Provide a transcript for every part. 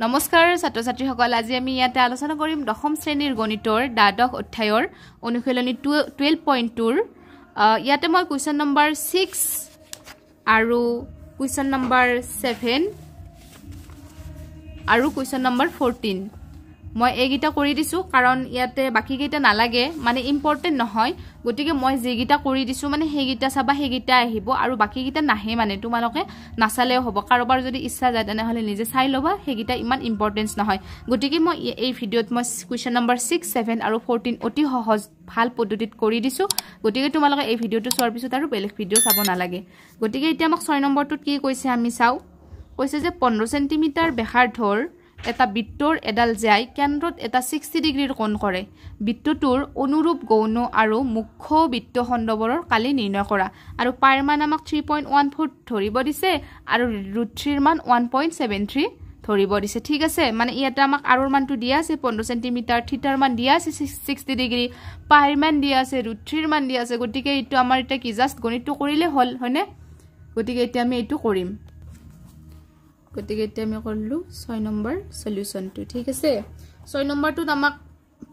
নমস্কাৰ ছাত্ৰ ছাত্ৰীসকল আজি আমি ইয়াতে আলোচনা কৰিম দশম শ্ৰেণীৰ গণিতৰ দ্বাদশ অধ্যায়ৰ অনুশীলনী 12.2 ইয়াতে মই কুৱেশ্যন নম্বৰ 6 আৰু কুৱেশ্যন নম্বৰ 7 আৰু কুৱেশ্যন নম্বৰ 14 মই এইগিটা কৰি দিছো কাৰণ ইয়াতে বাকি গিটা নালাগে মানে ইম্পৰ্টেন্ট নহয় গটিকে মই যেগিটা কৰি দিছো মানে হেগিটা চাবা হেগিটা আহিব আৰু বাকি গিটা নাহে মানে তোমালোকে নাচালেও হ'ব কাৰোবাৰ যদি ইচ্ছা যায় তেনেহলে নিজে চাই লবা হেগিটা ইমান ইম্পৰ্টেন্স নহয় গটিকে মই এই ভিডিওত মই কুৱেশ্যন নম্বৰ 6 7 আৰু 14 অতি সহজ ভাল পদ্ধতিত কৰি দিছো গটিকে তোমালোকে এই ভিডিওটো চোৱাৰ পিছত আৰু বেলেগ ভিডিও চাব নালাগে গটিকে এতিয়া আমাক 6 নম্বৰটোত কি কৈছে আমি চাও কৈছে যে 15 সেন্টিমিটাৰ ব্যাসাৰ্ধৰ এটা বৃত্তৰ এডাল যায় কেন্দ্ৰত এটা 60 ডিগ্ৰীৰ কোণ কৰে বৃত্তটোৰ অনুৰূপ গৌণ আৰু মুখ্য বৃত্তখণ্ডবোৰৰ কালি নিৰ্ণয় কৰা আৰু পাইৰ মান আমাক 3.14 ধৰিব দিছে আৰু √3 ৰ মান 1.73 ধৰিব দিছে ঠিক আছে মানে ইয়াতে আমাক আৰৰ মানটো দিয়া আছে 15 সেন্টিমিটাৰ থিটাৰ মান দিয়া আছে 60 ডিগ্ৰী পাইৰ মান দিয়া আছে √3 ৰ মান দিয়া আছে গটিকে ইটো আমাৰ এটা কি জাস্ট গণিতটো কৰিলে হল হয়নে গটিকে এতিয়া আমি এইটো কৰিম গটিকে এতিয়া আমি কৰিলো 6 নম্বৰ সলিউশনটো ঠিক আছে 6 নম্বৰটোত আমাক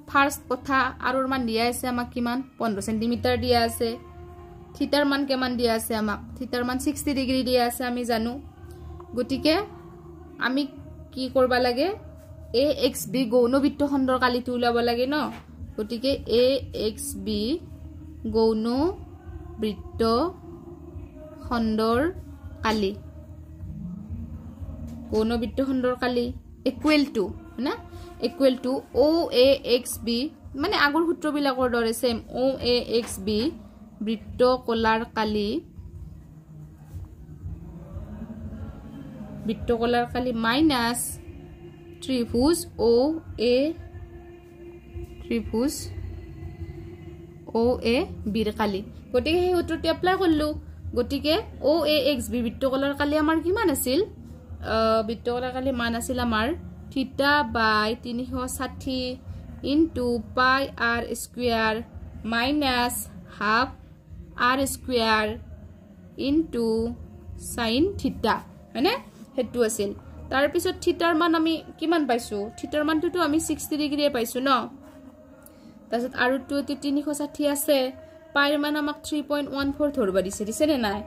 ফাৰ্স্ট কথা আৰৰ মান দিয়া আছে আমাক কিমান 15 সেন্টিমিটাৰ দিয়া আছে থিটাৰ মান কিমান দিয়া আছে আমাক থিটাৰ মান 60 ডিগ্ৰী দিয়া আছে আমি জানো গটিকে আমি কি কৰবা লাগে AXB গৌণ বৃত্তখণ্ডৰ কালিটো উলাব লাগে ন গটিকে AXB গৌণ বৃত্তখণ্ডৰ কালি গৌণ বৃত্তখণ্ডৰ কালি ইকুৱেল টু না ইকুৱেল টু OAXB মানে আগৰ সূত্ৰবিলাকৰ দৰে সেম OAXB বৃত্তকলাৰ কালি মাইনাস ত্ৰিভুজ OAB ৰ কালি গটিকে এই সূত্ৰটো এপ্লাই কৰিলো গটিকে OAXB বৃত্তকলাৰ কালি আমাৰ কিমান আছিল বৃত্তকলাৰ কালি মান আছিল আমাৰ থিটা বাই 360 ইনটু পাই r square minus half r square into sin থিটা হয়নে হেতু আছিল তাৰ পিছত থিটাৰ মান আমি কিমান পাইছো থিটাৰ মানটো আমি 60 ডিগ্ৰী পাইছো ন তাৰপিছত আৰু 360 আছে পাইৰ মান আমাক 3.14 ধৰবা দিছে নে নাই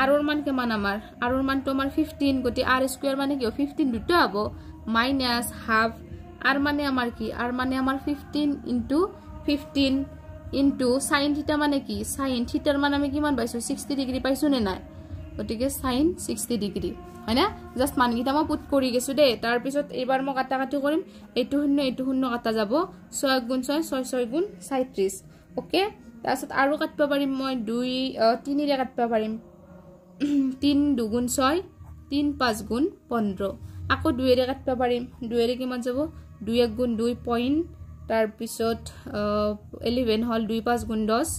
আৰৰ মান কিমান আমাৰ আৰৰ মানটো আমাৰ 15 গটি r স্কয়াৰ মানে কি 15 দুটো হ'ব মাইনাস হাফ r মানে আমাৰ কি r মানে আমাৰ 15 ইনটু sin থিটা মানে কি sin থিটাৰ মান আমি কিমান পাইছো 60 ডিগ্ৰী পাইছো নে নাই গটিকে sin 60 ডিগ্ৰী হয়না জাস্ট মানগিটা মই পুট কৰি গেছো দে তাৰ পিছত এবাৰ মই কাটাকাটি কৰিম এইটো শূন্য কাটা যাব 6 গুণ 6 6 6 গুণ 37 ওকে তাৰপিছত আৰু কাটবা পাৰিম মই 2 3 ৰে কাটবা পাৰিম 3 2 গুণ 6 3 5 গুণ 15 আকৌ 2 ৰে কাটবা পাৰিম 2 ৰে কিমান যাব 2 1 গুণ 2 পইণ্ট তাৰ পিছত 11 হল 2 5 গুণ 10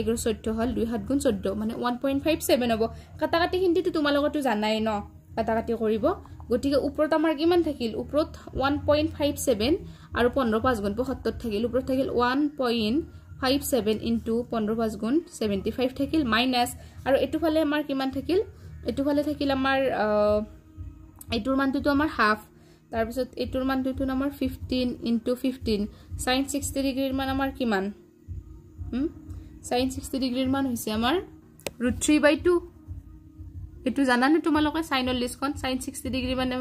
11 14 হল 2 7 গুণ 14 মানে 1.57 হ'ব কাটাকাটি হিন্দিটো তোমালোকটো জানাই ন কাটাকাটি কৰিব গটিকে ওপৰত আমাৰ কিমান থাকিল ওপৰত 1.57 আৰু 15 5 গুণ 75 থাকিল ওপৰত থাকিল 1.57 ইনটু 15 5 গুণ 75 থাকিল মাইনাস আৰু এটু ফালে আমাৰ কিমান থাকিল এটু ফালে থাকিল আমাৰ এটুৰ মানটো আমাৰ হাফ তাৰ পিছত এটুৰ মানটো আমাৰ 15 ইনটু 15 sin 60 ডিগ্ৰীৰ মান আমাৰ কিমান sin 60 ডিগ্ৰীৰ মান হৈছে আমাৰ √3/2 এটু জানানে তোমালোকে সাইনৰ লিষ্টখন sin 60 ডিগ্ৰী মানে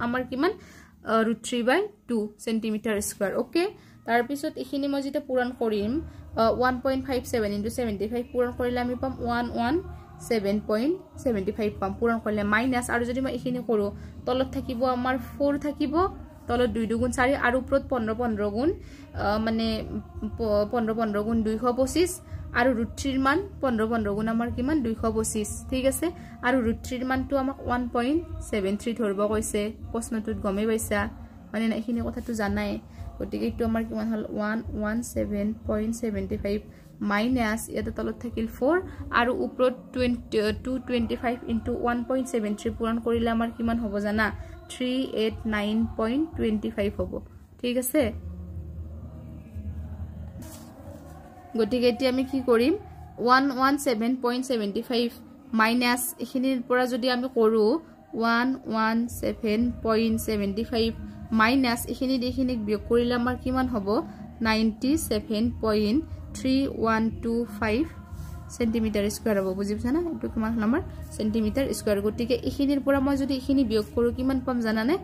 আমাৰ কিমান √3/2 সেন্টিমিটাৰ স্কয়াৰ ওকে তাৰ পিছত এখিনি মই যেটা পূৰণ কৰিম 1.57 ইনটু 75 পূৰণ কৰিলে আমি পাম 117.75 পাম পূৰণ কৰিলে মাইনাস আৰু যদি মই এখিনি কৰো তলত থাকিব আমাৰ 4 থাকিব তলত 2 2 গুণ 4 আৰু ওপৰত 15 15 গুণ মানে 15 15 গুণ 225 আৰু √3 ৰ মান 15 15 গুণ আমাৰ কিমান 225 ঠিক আছে আৰু √3 ৰ মানটো আমাক 1.73 ধৰব কৈছে প্ৰশ্নটোত গমে পাইছা মানে এখিনি কথাটো জানাই গটিকে ইটো আমাৰ কিমান হল 117.75 মাইনাস এটা তলত থাকিল 4 আৰু ওপৰত 225 ইনটু 1.73 পূৰণ কৰিলে আমাৰ কিমান হ'ব জানা 389.25 হ'ব ঠিক আছে গটিকে এতিয়া আমি কি কৰিম 117.75 মাইনাস এখিনিৰ পৰা যদি আমি কৰো 117.75 মাইনাস এখানে এখানে বিয়োগ কৰিলে আমাৰ কিমান হ'ব 97.3125 সেন্টিমিটাৰ স্কয়াৰ হ'ব বুজি পাইছা না এটো কিমান হল আমাৰ সেন্টিমিটাৰ স্কয়াৰ গতিকে এখিনিৰ পৰা মই যদি এখিনি বিয়োগ কৰো কিমান পাম জানানে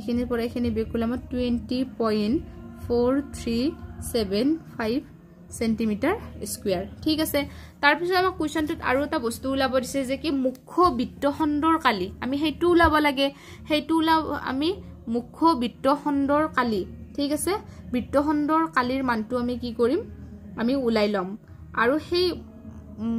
এখিনিৰ পৰা এখিনি বিয়োগ কৰিলে আমাৰ 20.4375 সেন্টিমিটাৰ স্কয়াৰ ঠিক আছে তাৰ পিছত আমাৰ কোৱেশ্চনটোত আৰু এটা বস্তু উলাব দিছে যে কি মুখ্য বৃত্তখণ্ডৰ কালি আমি হেতু উলাব লাগে হেতু আমি মুখ্য বৃত্তখণ্ডৰ কালি ঠিক আছে বৃত্তখণ্ডৰ কালিৰ মানটো আমি কি কৰিম আমি উলাই লম আৰু সেই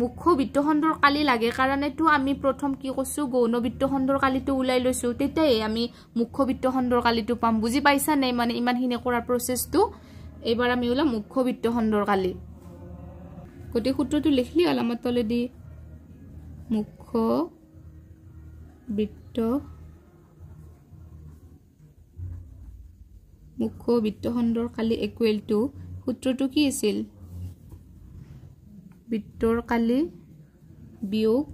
মুখ্য বৃত্তখণ্ডৰ কালি লাগে কাৰণেটো আমি প্ৰথম কি কৈছো গৌণ বৃত্তখণ্ডৰ কালিটো উলাই লৈছো তেতিয়াই আমি মুখ্য বৃত্তখণ্ডৰ কালিটো পাম বুজি পাইছা নাই মানে ইমানখিনি কৰাৰ প্ৰসেসটো এবাৰ আমি উলা মুখ্য বৃত্তখণ্ডৰ কালি গতি সূত্ৰটো লিখলি আলামত তলে দি মুখ্য বৃত্তখণ্ডৰ কালি ইকুৱেল টু সূত্ৰটো কি আছিল বৃত্তৰ কালি বিয়োগ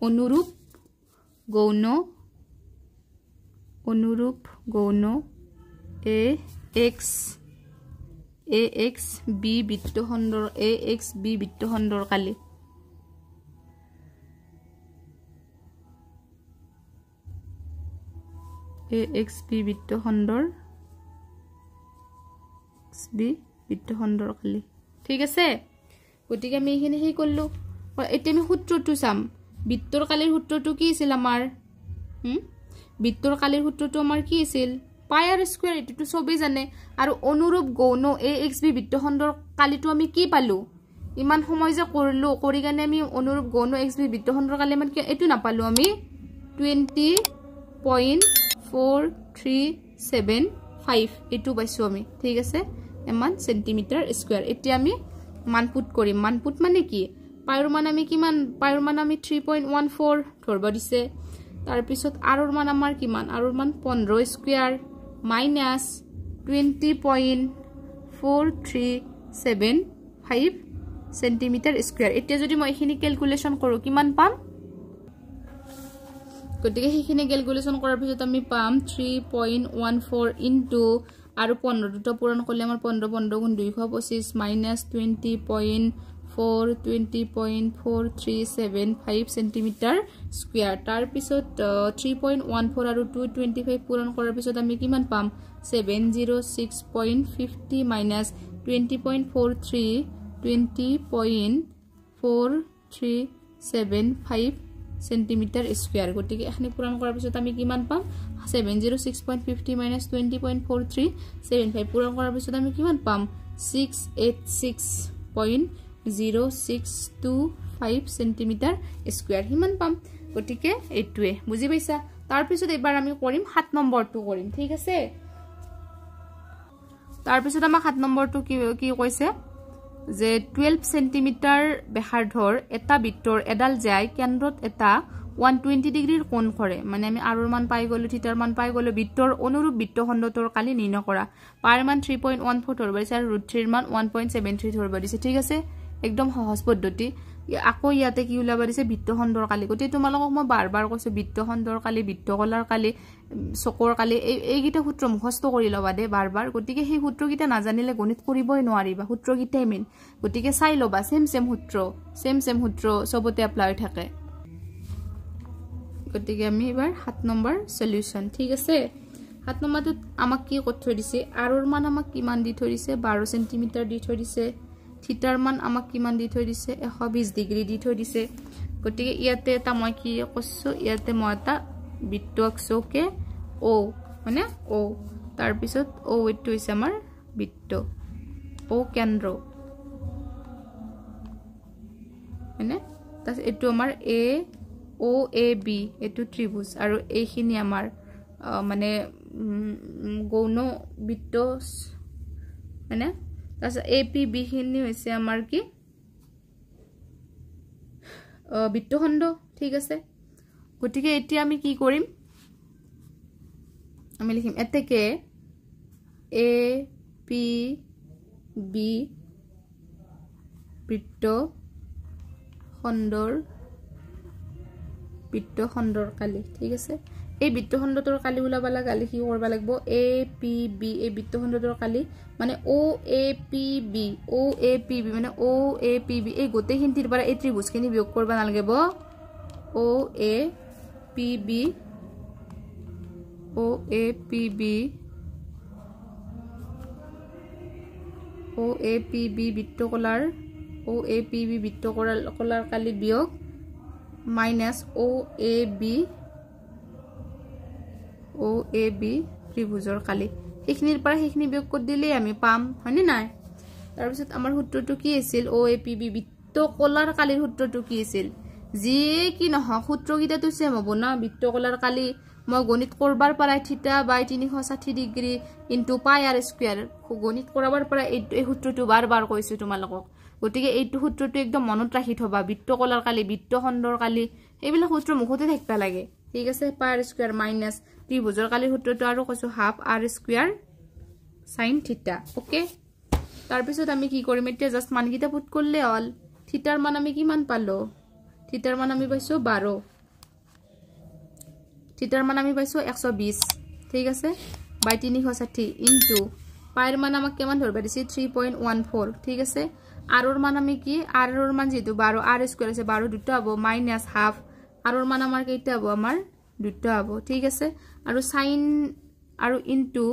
অনুৰূপ গৌণ ax b বৃত্তখণ্ডৰ কালি ax b বৃত্তখণ্ডৰ কালি ঠিক আছে গতিকে আমি এখিনি হেই কৰলো এতিয়া আমি সূত্ৰটো চাম বৃত্তৰ কালিৰ সূত্ৰটো কি আছিল আমাৰ বৃত্তৰ কালিৰ সূত্ৰটো আমাৰ কি আছিল পাই r স্কয়াৰ এটো সবেই জানে আৰু অনুৰূপ গৌণ ax b বৃত্তখণ্ডৰ কালিটো আমি কি পালো ইমান সময় যে কৰিলো কৰি গানে আমি অনুৰূপ গৌণ ax b বৃত্তখণ্ডৰ কালি মান কি এটো নাপালো আমি 20.4375 এটো পাইছো আমি ঠিক আছে এমান সেন্টিমিটার স্কয়ার এতিয়া আমি মানপুট কৰিম মানপুট মানে কি পাইৰ মান আমি কিমান পাইৰ মান আমি 3.14 ধৰব দিছে তাৰ পিছত আৰৰ মান আমাৰ কিমান আৰৰ মান 15 স্কয়াৰ মাইনাস 20.4375 সেন্টিমিটাৰ স্কয়াৰ এতিয়া যদি মই এখিনি ক্যালকুলেশন কৰো কিমান পাম গতিকে এখিনি ক্যালকুলেশন কৰাৰ পিছত আমি পাম 3.14 ইনটু আৰু 15 দুটা পূৰণ কৰিলে আমাৰ 15 গুণ 225 মাইনাস 20.4375 সেন্টিমিটাৰ স্কয়াৰ তাৰ পিছত 3.14 আৰু 225 পূৰণ কৰাৰ পিছত আমি কিমান পাম 706.50 মাইনাস 20.4375 সেন্টিমিটাৰ স্কয়াৰ গতিকে এখানে পূৰণ কৰাৰ পিছত আমি কিমান পাম 706.50 minus 20.4375 পূৰণ কৰাৰ পিছত আমি কিমান পাম 686.0625 সেন্টিমিটাৰ স্কয়াৰ হিমান পাম গতিকে এইটোৱে বুজি পাইছা তাৰ পিছত এবাৰ আমি কৰিম 7 নম্বৰটো কৰিম ঠিক আছে তাৰ পিছত আমাৰ 7 নম্বৰটো কি কৈছে যে 12 সেন্টিমিটাৰ ব্যাসাৰ্ধৰ এটা বৃত্তৰ এডাল যায় কেন্দ্ৰত এটা 120 ডিগ্ৰীৰ কোণ কৰে মানে আমি আৰৰ মান পাই গলো থিটাৰ মান পাই গলো বৃত্তৰ অনুৰূপ বৃত্তখণ্ডৰ কালি নিৰ্ণয় কৰা পাইৰ মান 3.14 ধৰব দিছে আৰু √3 ৰ মান 1.73 ধৰব দিছে ঠিক আছে একদম সহজ পদ্ধতি আকৌ ইয়াতে কি উলাব দিছে বৃত্তখণ্ডৰ কালি গতি তোমালোকক মই বাৰবাৰ কৈছো বৃত্তখণ্ডৰ কালি বৃত্তকলাৰ কালি চকৰ কালি এইগিটা সূত্ৰ মুখস্থ কৰি লবা দে বাৰবাৰ গতিকে সেই সূত্ৰগিটা নাজানিলে গণিত কৰিবই নোৱাৰিবা সূত্ৰগিটাই মেইন গতিকে চাই লবা সেম সূত্ৰ সবতে এপ্লাই থাকে গতিকে আমি এবাৰ 7 নম্বৰ সলিউশন ঠিক আছে 7 নম্বৰটো আমাক কি কৈ থৈ দিছে আৰৰ মান আমাক কিমান দি থৈ দিছে 12 সেন্টিমিটাৰ দি থৈ দিছে থিটাৰ মান আমাক কিমান দি থৈ দিছে 120 ডিগ্ৰী দি থৈ দিছে গতিকে ইয়াতে এটা মই কি কৈছো ইয়াতে মই এটা বৃত্ত আঁকছোকে ও মানে ও তাৰ পিছত ও এটো হৈছে আমাৰ বৃত্ত ও কেন্দ্ৰ মানে তাছ এটো আমাৰ এ ও এ বি এটো ত্ৰিভুজ আৰু এইখিনি আমাৰ মানে গৌণ বৃত্ত মানে তাছ এ পি বি খিনি হৈছে আমাৰ কি বৃত্তখণ্ড ঠিক আছে গতিকে এতিয়া আমি কি কৰিম আমি লিখিম এতেকে এ পি বি বৃত্তখণ্ডৰ বৃত্তখণ্ডৰ কালি ঠিক আছে এই বৃত্তখণ্ডটোৰ কালি ওলাব লাগে কি কৰিব লাগিব এ পি বি এই বৃত্তখণ্ডটোৰ কালি মানে ও এ পি বি মানে ও এ পি বি এই গোটেইখিনিৰ পৰা এই ত্ৰিভুজখিনি বিয়োগ কৰিব নালাগিব ও এ পি বি বৃত্তকলাৰ কালি বিয়োগ মাইনাস ও এ বি ত্ৰিভুজৰ কালি এইখিনিৰ পৰা সেইখিনি বিয়োগ কৰি দিলে আমি পাম হয়নে নাই তাৰ পিছত আমাৰ সূত্ৰটো কি আছিল ও এ পি বি বৃত্তকলাৰ কালিৰ সূত্ৰটো কি আছিল যি কি নহয় সূত্ৰকেইটাটো সেম হ'ব না বৃত্তকলাৰ কালি মই গণিত কৰবাৰ পৰা থিটা বাই 360 ডিগ্ৰী ইনটু পাই আৰ স্কয়াৰ গণিত কৰাবৰ পৰা এই সূত্ৰটো বাৰ কৈছো তোমালোকক গতিকে এইটো সূত্ৰটো একদম মনত ৰাখি থবা বৃত্তকলাৰ কালি বৃত্তখণ্ডৰ কালি এইবিলাক সূত্ৰ মুখতে থাকিবা লাগে ঠিক আছে পাই আৰ স্কয়াৰ মাইনাস ত্ৰিভুজৰ কালিৰ সূত্ৰটো আৰু কৈছো half R square sin theta okay তাৰ পিছত আমি কি কৰিম এতিয়া জাস্ট মানকিটা পুট কৰলে হল থিটাৰ মান আমি কিমান পালো থিটাৰ মান আমি পাইছো 12 থিটাৰ মান আমি পাইছো 120 ঠিক আছে বাই 360 ইনটু পাইৰ মান আমাক কিমান ধৰবা দিছি 3.14 ঠিক আছে আৰৰ মান আমি কি আৰৰ মান যেটো 12 আৰ স্কয়াৰ আছে 12 দুটা হ'ব মাইনাস হাফ আৰৰ মান আমাৰ কেইটা হ'ব আমাৰ দুটা হ'ব ঠিক আছে আৰু sin আৰু ইনটু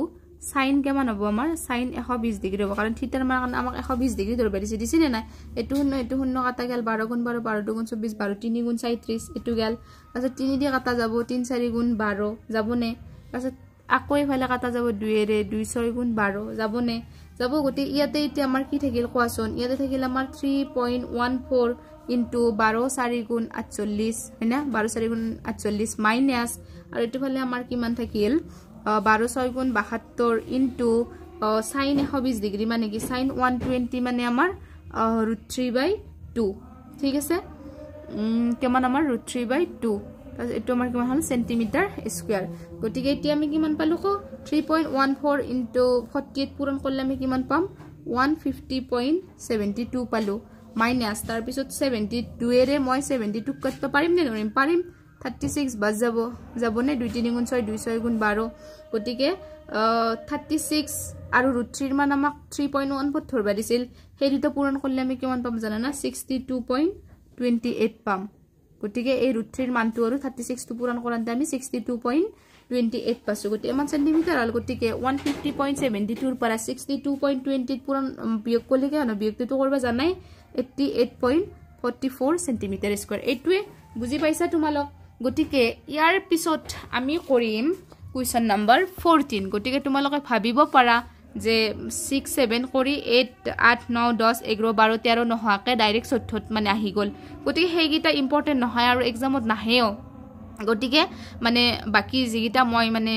sin কেমান হ'ব আমাৰ sin 120 ডিগ্ৰী হ'ব কাৰণ থিটাৰ মান আমাক 120 ডিগ্ৰী ধৰবা দিছি নে নাই এটো শূন্য কাটা গেল 12 গুণ 12 12 2 গুণ 24 12 3 গুণ 37 এটো গেল তাৰপিছত 3 দিয়ে কাটা যাব 3 4 গুণ 12 যাবনে তাৰপিছত আকৌ ইফালে কাটা যাব 2 এৰে 2 6 গুণ 12 যাবনে যাব গতি ইয়াতে এতিয়া আমাৰ কি থাকিল কোৱাচোন ইয়াতে থাকিল আমাৰ 3.14 ইনটু 12 4 গুণ 48 हैना 12 4 গুণ 48 মাইনাস আৰু এটো ফালে আমাৰ কিমান থাকিল 12 6 গুণ 72 ইনটু sin 120 ডিগ্ৰী মানে কি sin 120 মানে আমাৰ √3/2 ঠিক আছে কিমান আমাৰ √3/2 এটো আমাৰ কিমান হল সেন্টিমিটাৰ স্কয়াৰ গতিকে এতিয়া আমি কিমান পালো কো 3.14 ইনটু 48 পূৰণ কৰিলে আমি কিমান পাম 150.72 পালো মাইনাস তাৰ পিছত 72 এৰে মই 72 কাটব পাৰিম নে নৰিম পাৰিম 36 বাজ যাবনে 2 3 গুণ 6 2 6 গুণ 12 গতিকে 36 আৰু √3 মান আমাক 3.14 ধৰবা দিছিল সেই দুটা পূৰণ কৰিলে আমি কিমান পাম জানা না 62.28 পাম গতিকে এই √3 মানটো আৰু 36 টো পূৰণ কৰাতে আমি 62.28 পাছো গতিকে ইমান সেন্টিমিটাৰ হল গতিকে 150.72 ৰ পৰা 62.28 পূৰণ বিয়োগ কৰিলে কেনে বিয়োগটো কৰিব জানাই 88.44 সেন্টিমিটাৰ স্কয়াৰ এইটোৱে বুজি পাইছা তোমালোক গতিকে ইয়াৰ পিছত আমি কৰিম কুৱেশ্যন নম্বৰ 14 গতিকে তোমালোকে ভাবিব পাৰা যে 6 7 কৰি 8 8 9 10 11 12 13 নহকে ডাইৰেক্ট 14 মানে আহি গল গতিকে হেগিটা ইম্পৰ্টেন্ট নহয় আৰু এক্সামত নাহেও গতিকে মানে বাকি জিগিটা মই মানে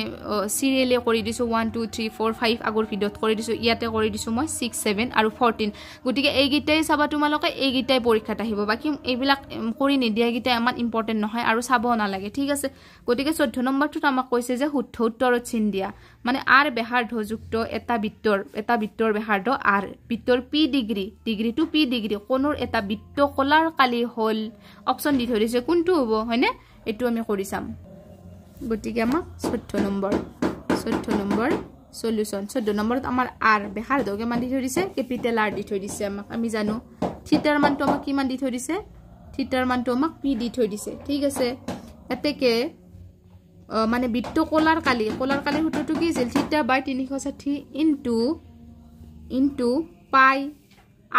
সিৰিয়ালে কৰি দিছো 1 2 3 4 5 আগৰ ভিডিওত কৰি দিছো ইয়াতে কৰি দিছো মই 6 7 আৰু 14 গতিকে এই গিটাই চাবা তোমালোকে এই গিটাই পৰীক্ষাত আহিব বাকি এইবিলাক কৰি নিদিয়া গিটা ইমান ইম্পৰ্টেন্ট নহয় আৰু চাব না লাগে ঠিক আছে গতিকে 14 নম্বৰটো আমাক কৈছে যে উত্তৰত চিন দিয়া মানে r ব্যাসাৰ্ধ যুক্ত এটা বৃত্তৰ ব্যাসাৰ্ধ r বৃত্তৰ p degree to p degree কোনৰ এটা বৃত্তকলাৰ কালি হল অপচন দি ধৰিছে কোনটো হ'ব হয়নে এটো আমি কৰি চাম গতিকে আমাক 14 নম্বৰ সলিউশন 14 নম্বৰত আমাৰ r ব্যাসাৰ্ধ কিমান দি ধৰিছে কেপিটেল r দি ধৰিছে আমাক আমি জানো থিটাৰ মানটো আমাক কিমান দি ধৰিছে থিটাৰ মানটো আমাক p দি ধৰিছে ঠিক আছে এতেকে মানে বৃত্তকলাৰ কালি সূত্ৰটো কি আছিল থিটা বাই 360 ইনটু পাই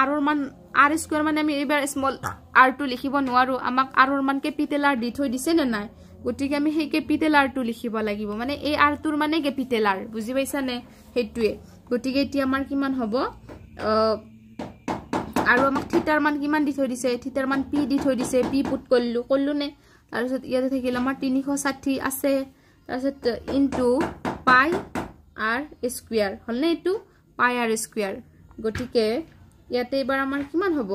আৰৰ মান r স্কয়াৰ মানে আমি এবাৰ স্মল r টো লিখিব নোৱাৰো আমাক আৰৰ মান কেপিটেল r দি থৈ দিছে না নাই গতিকে আমি সেই কেপিটেল r টো লিখিব লাগিব মানে এই r টোৰ মানে কেপিটেল r বুজি পাইছা নে হেতুৱে গতিকে এতিয়া আমাৰ কিমান হ'ব আৰু আমাক থিটাৰ মান কিমান দি থৈ দিছে থিটাৰ মান p দি থৈ দিছে p পুট কল্লু নে তাৰপিছত ইয়াতে থাকিল আমাৰ 360 আছে তাৰপিছত ইনটু পাই r স্কয়াৰ হলনে এটো পাই r স্কয়াৰ গতিকে ইয়াতে এবাৰ আমাৰ কিমান হ'ব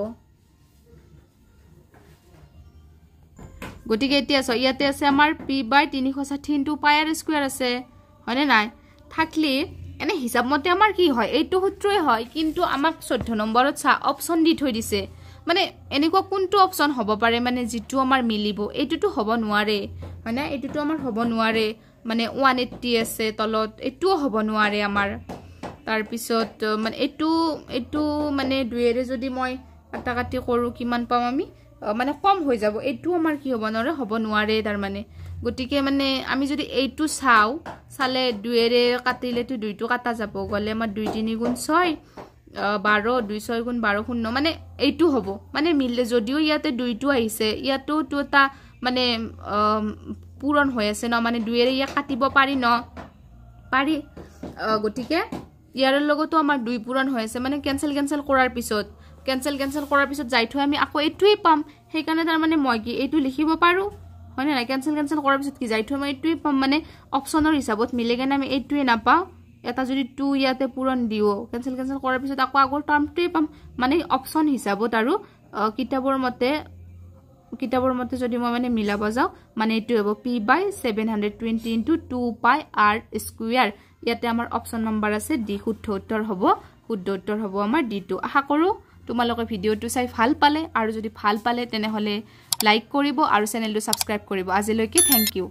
গতিকে এতিয়া ইয়াতে আছে আমাৰ p বাই 360 ইনটু পাই r স্কয়াৰ আছে হয়নে নাই থাকলি এনে হিসাব মতে আমাৰ কি হয় এইটো সূত্ৰই হয় কিন্তু আমাক 14 নম্বৰত চা অপচন দি থৈ দিছে মানে এনেকুৱা কোনটো অপচন হ'ব পাৰে মানে যিটো আমাৰ মিলিব এইটোতো হ'ব নোৱাৰে মানে এইটোতো আমাৰ হ'ব নোৱাৰে মানে 180 আছে তলত এটোও হ'ব নোৱাৰে আমাৰ তাৰ পিছত মানে এটো মানে দুইৰে যদি মই কাটাকাটি কৰো কিমান পাম আমি মানে কম হৈ যাব এটো আমাৰ কি হ'ব নোৱাৰে তাৰ মানে গটিকে মানে আমি যদি এইটো চালে দুইৰে কাটিলেটো দুইটো কাটা যাব গলে আমাৰ 2 3 গুণ 6 12 2 6 গুণ 12 শূন্য মানে এইটো হ'ব মানে মিলে যদিও ইয়াতে দুইটো আহিছে ইয়াতো এটা মানে পূৰণ হৈ আছে ন মানে দুইৰে ইয়া কাটিব পাৰি ন পাৰি গটিকে ইয়াৰ লগতো আমাৰ 2 পূৰণ হৈ আছে মানে কেনসেল কৰাৰ পিছত যাই থৈ আমি আকৌ এইটোই পাম সেই কাৰণে তাৰ মানে মই কি এইটো লিখিব পাৰো হয় না কেনসেল কৰাৰ পিছত কি যাই থৈ মই এইটোই পাম মানে অপচনৰ হিচাপত মিলেগে না আমি এইটোই নাপাও এটা যদি 2 ইয়াতে পূৰণ দিও কেনসেল কৰাৰ পিছত আকৌ আগৰ টাৰ্মটোই পাম মানে অপচন হিচাপত আৰু কিতাবৰ মতে যদি মই মানে মিলাব যাও মানে এইটো হ'ব p/720 * 2πr² ইয়াতে আমাৰ অপচন নম্বৰ আছে ডি শুদ্ধ উত্তৰ হ'ব আমাৰ ডি2 আশা কৰো তোমালোকে ভিডিওটো চাই ভাল পালে আৰু যদি ভাল পালে তেনেহলে লাইক কৰিব আৰু চেনেলটো সাবস্ক্ৰাইব কৰিব আজিলৈকে থ্যাংক ইউ